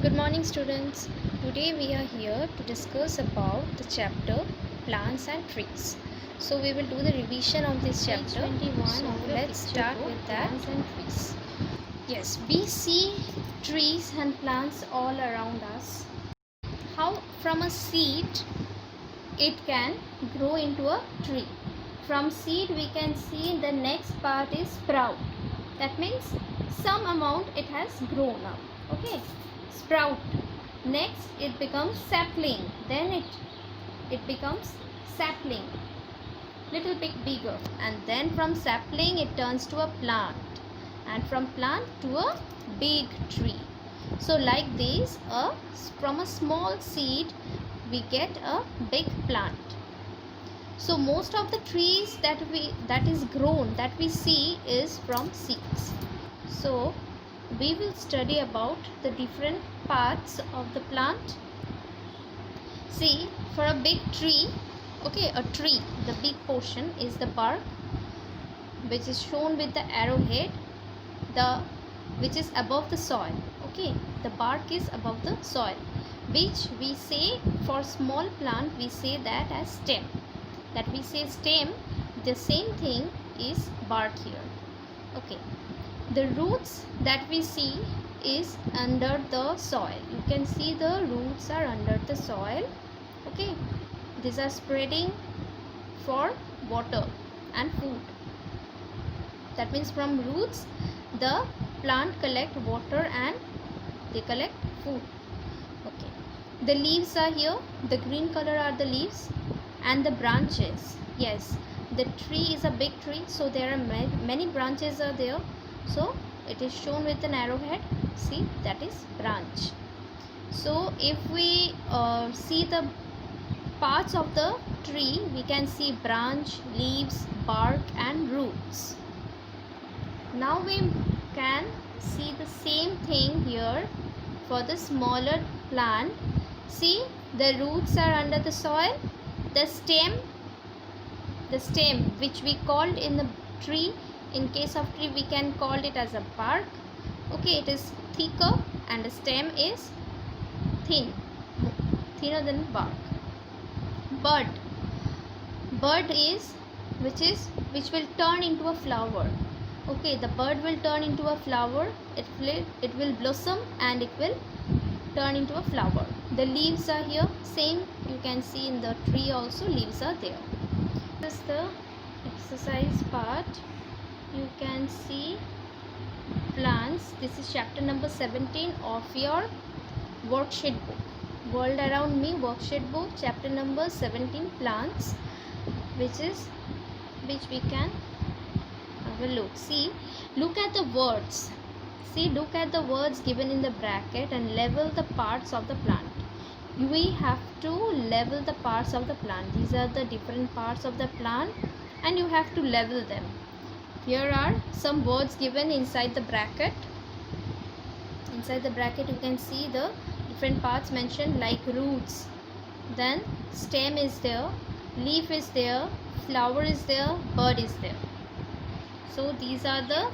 Good morning students. Today we are here to discuss about the chapter plants and trees. So we will do the revision of this chapter. So let's start with that. Plants and trees. Yes, we see trees and plants all around us. How from a seed it can grow into a tree. From seed we can see the next part is sprout. That means some amount it has grown up. Okay, sprout. Next it becomes sapling. Then it becomes sapling, little bit bigger, and then from sapling it turns to a plant, and from plant to a big tree. So like this, from a small seed we get a big plant. So most of the trees that is grown that we see is from seeds. So we will study about the different parts of the plant. See, for a big tree, okay, a tree, the big portion is the bark, which is shown with the arrowhead, which is above the soil. Okay, the bark is above the soil, which we say for small plant we say that as stem. That we say stem, the same thing is bark here. Okay, the roots that we see is under the soil. You can see the roots are under the soil. Okay, these are spreading for water and food. That means from roots the plant collect water and they collect food. Okay, the leaves are here, the green color are the leaves, and the branches. Yes, the tree is a big tree, so there are many branches are there. So it is shown with an arrowhead. See, that is branch. So if we see the parts of the tree, we can see branch, leaves, bark and roots. Now we can see the same thing here for the smaller plant. See, the roots are under the soil. The stem which we called in the tree, in case of tree we can call it as a bark. Okay, it is thicker and the stem is thinner than bark. Bud is which will turn into a flower. Okay, the bud will turn into a flower. It will blossom and it will turn into a flower. The leaves are here, same you can see in the tree also, leaves are there. This is the exercise part. You can see plants. This is chapter number 17 of your worksheet book, World Around Me worksheet book, chapter number 17, plants, which we can have a look. See, look at the words. See, look at the words given in the bracket and level the parts of the plant. We have to level the parts of the plant. These are the different parts of the plant and you have to level them. Here are some words given inside the bracket. Inside the bracket you can see the different parts mentioned, like roots, then stem is there, leaf is there, flower is there, bud is there. So these are the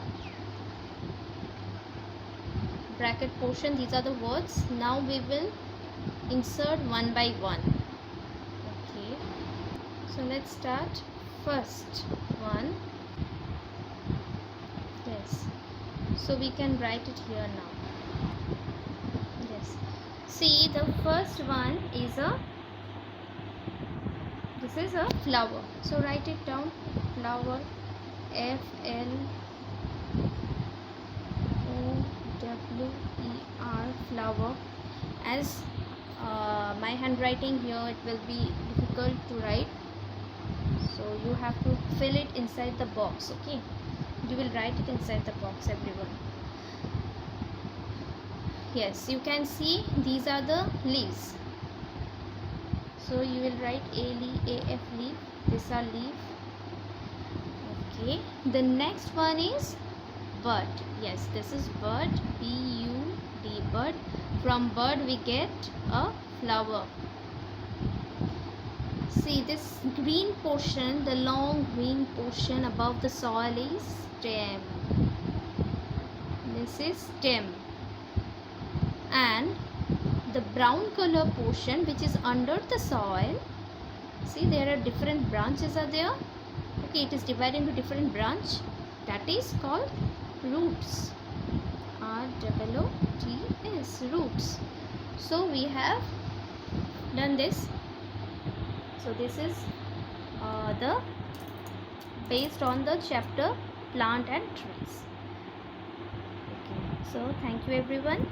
bracket portion, these are the words. Now we will insert one by one. Okay, so let's start. First one. Yes, so we can write it here now. Yes, see, the first one is this is a flower. So write it down, flower, FLOWER, flower. As my handwriting here, it will be difficult to write, so you have to fill it inside the box. Okay, you will write it inside the box, everyone. Yes, you can see these are the leaves, so you will write AF leaf. These are leaf. Okay, the next one is bud. Yes, this is bud, BUD, bud. From bud we get a flower. See, this green portion, the long green portion above the soil is stem. This is stem. And the brown color portion which is under the soil. See, there are different branches are there. Okay, it is divided into different branch. That is called roots. ROOTS, roots. So we have done this. So this is the based on the chapter plant and trees. Okay, so thank you everyone.